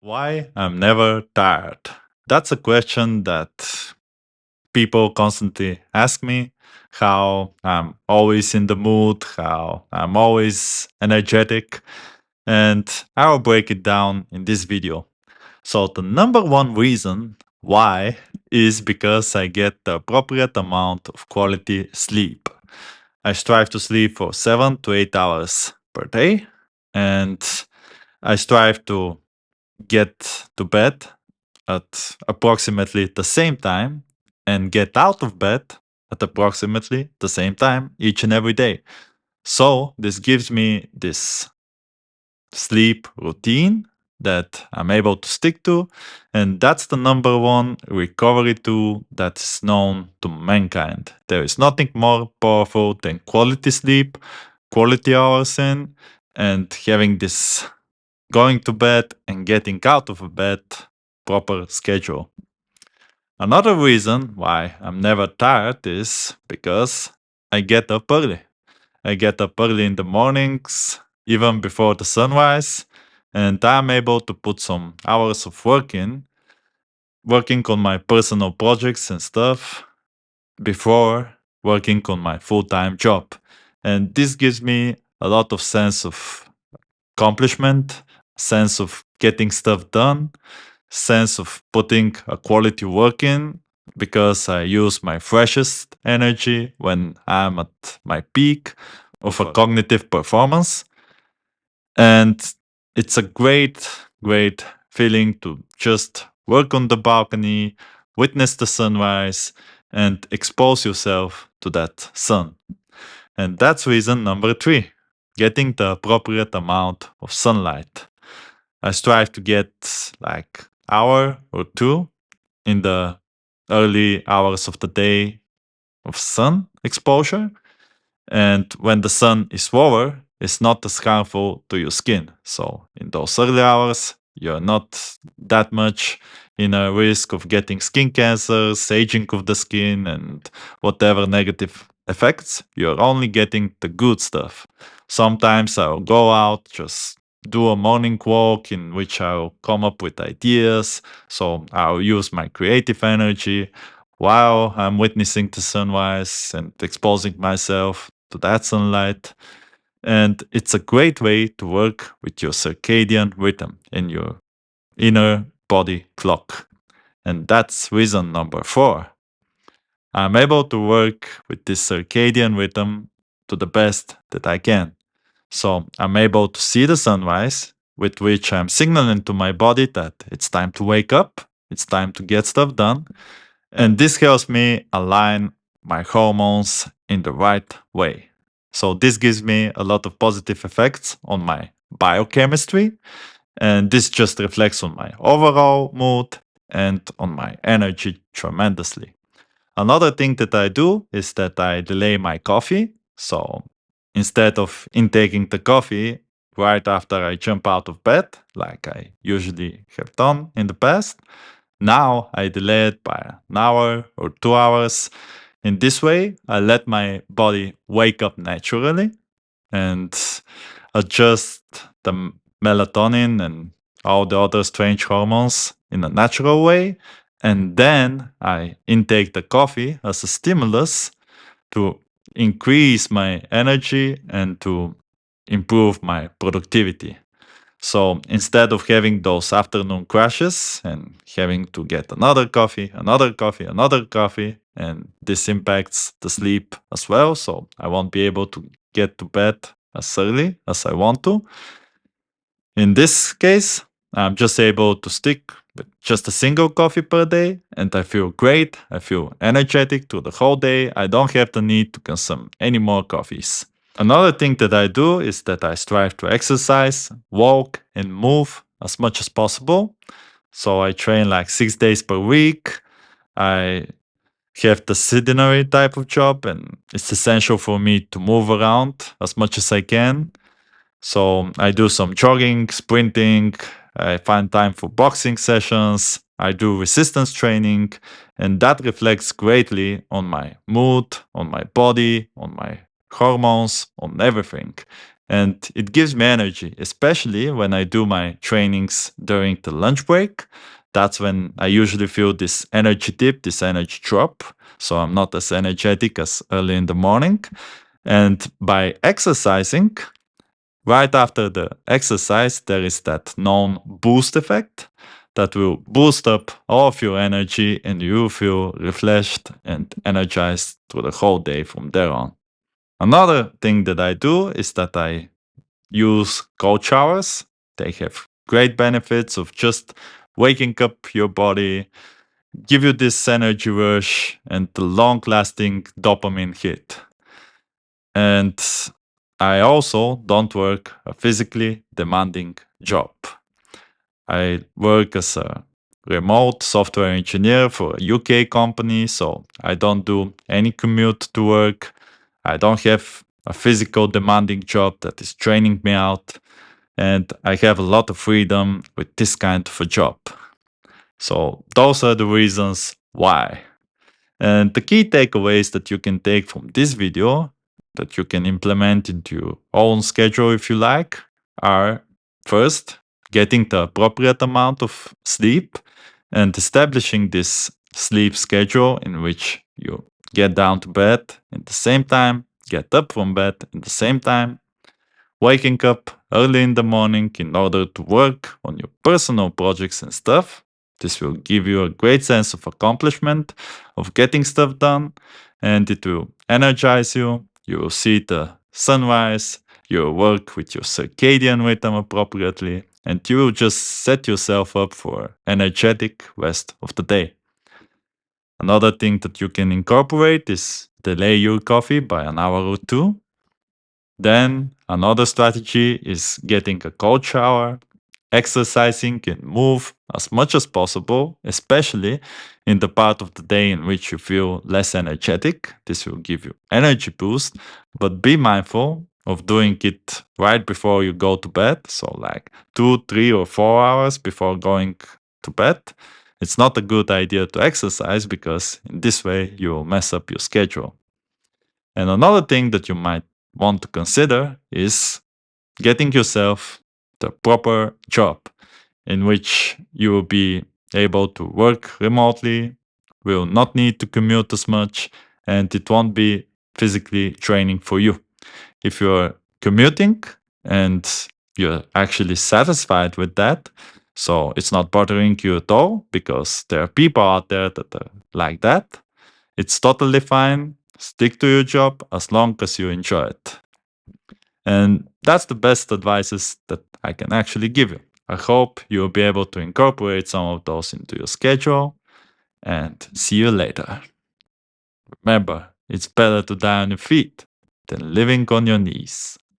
Why I'm never tired? That's a question that people constantly ask me. How I'm always in the mood, how I'm always energetic, and I'll break it down in this video. So, the number one reason why is because I get the appropriate amount of quality sleep. I strive to sleep for 7 to 8 hours per day, and I strive to get to bed at approximately the same time and get out of bed at approximately the same time each and every day. So, this gives me this sleep routine that I'm able to stick to, and that's the number one recovery tool that's known to mankind. There is nothing more powerful than quality sleep, quality hours in, and having this going to bed and getting out of bed proper schedule. Another reason why I'm never tired is because I get up early. I get up early in the mornings, even before the sunrise, and I'm able to put some hours of work in, working on my personal projects and stuff before working on my full-time job. And this gives me a lot of sense of accomplishment, sense of getting stuff done, sense of putting a quality work in because I use my freshest energy when I'm at my peak of a cognitive performance. And it's a great feeling to just work on the balcony, witness the sunrise, and expose yourself to that sun. And that's reason number three, getting the appropriate amount of sunlight. I strive to get like hour or two in the early hours of the day of sun exposure. And when the sun is lower, it's not as harmful to your skin. So in those early hours, you're not that much in a risk of getting skin cancers, aging of the skin, and whatever negative effects. You're only getting the good stuff. Sometimes I'll go out, just do a morning walk in which I'll come up with ideas. So I'll use my creative energy while I'm witnessing the sunrise and exposing myself to that sunlight. And it's a great way to work with your circadian rhythm in your inner body clock. And that's reason number four. I'm able to work with this circadian rhythm to the best that I can. So I'm able to see the sunrise, with which I'm signaling to my body that it's time to wake up, it's time to get stuff done. And this helps me align my hormones in the right way. So this gives me a lot of positive effects on my biochemistry, and this just reflects on my overall mood and on my energy tremendously. Another thing that I do is that I delay my coffee. So instead of intaking the coffee right after I jump out of bed, like I usually have done in the past, now I delay it by an hour or 2 hours. In this way, I let my body wake up naturally and adjust the melatonin and all the other strange hormones in a natural way. And then I intake the coffee as a stimulus to increase my energy and to improve my productivity. So instead of having those afternoon crashes and having to get another coffee, another coffee, and this impacts the sleep as well. So I won't be able to get to bed as early as I want to. In this case, I'm just able to stick with just a single coffee per day, and I feel great. I feel energetic through the whole day. I don't have the need to consume any more coffees. Another thing that I do is that I strive to exercise, walk, and move as much as possible. So I train like 6 days per week. I have the sedentary type of job, and it's essential for me to move around as much as I can. So I do some jogging, sprinting. I find time for boxing sessions. I do resistance training, and that reflects greatly on my mood, on my body, on my hormones, on everything. and it gives me energy, especially when I do my trainings during the lunch break. That's when I usually feel this energy dip, this energy drop. So I'm not as energetic as early in the morning. And by exercising, right after the exercise, there is that known boost effect that will boost up all of your energy and you feel refreshed and energized through the whole day from there on. Another thing that I do is that I use cold showers. They have great benefits of just waking up your body, give you this energy rush and the long lasting dopamine hit. And I also don't work a physically demanding job. I work as a remote software engineer for a UK company, so I don't do any commute to work. I don't have a physical demanding job that is draining me out, and I have a lot of freedom with this kind of a job. So those are the reasons why. And the key takeaways that you can take from this video that you can implement into your own schedule if you like are first, getting the appropriate amount of sleep and establishing this sleep schedule in which you get down to bed at the same time, get up from bed at the same time, waking up early in the morning in order to work on your personal projects and stuff. This will give you a great sense of accomplishment, of getting stuff done, and it will energize you. You will see the sunrise, you will work with your circadian rhythm appropriately, and you will just set yourself up for energetic rest of the day. Another thing that you can incorporate is delay your coffee by an hour or two. Then another strategy is getting a cold shower, exercising and move as much as possible, especially in the part of the day in which you feel less energetic. This will give you energy boost, but be mindful of doing it right before you go to bed. So like 2, 3 or 4 hours before going to bed. It's not a good idea to exercise because in this way you will mess up your schedule. And another thing that you might want to consider is getting yourself the proper job in which you will be able to work remotely, will not need to commute as much, and it won't be physically draining for you. If you're commuting and you're actually satisfied with that, so it's not bothering you at all because there are people out there that are like that, it's totally fine. Stick to your job as long as you enjoy it. And that's the best advices that I can actually give you. I hope you'll be able to incorporate some of those into your schedule and see you later. Remember, it's better to die on your feet than living on your knees.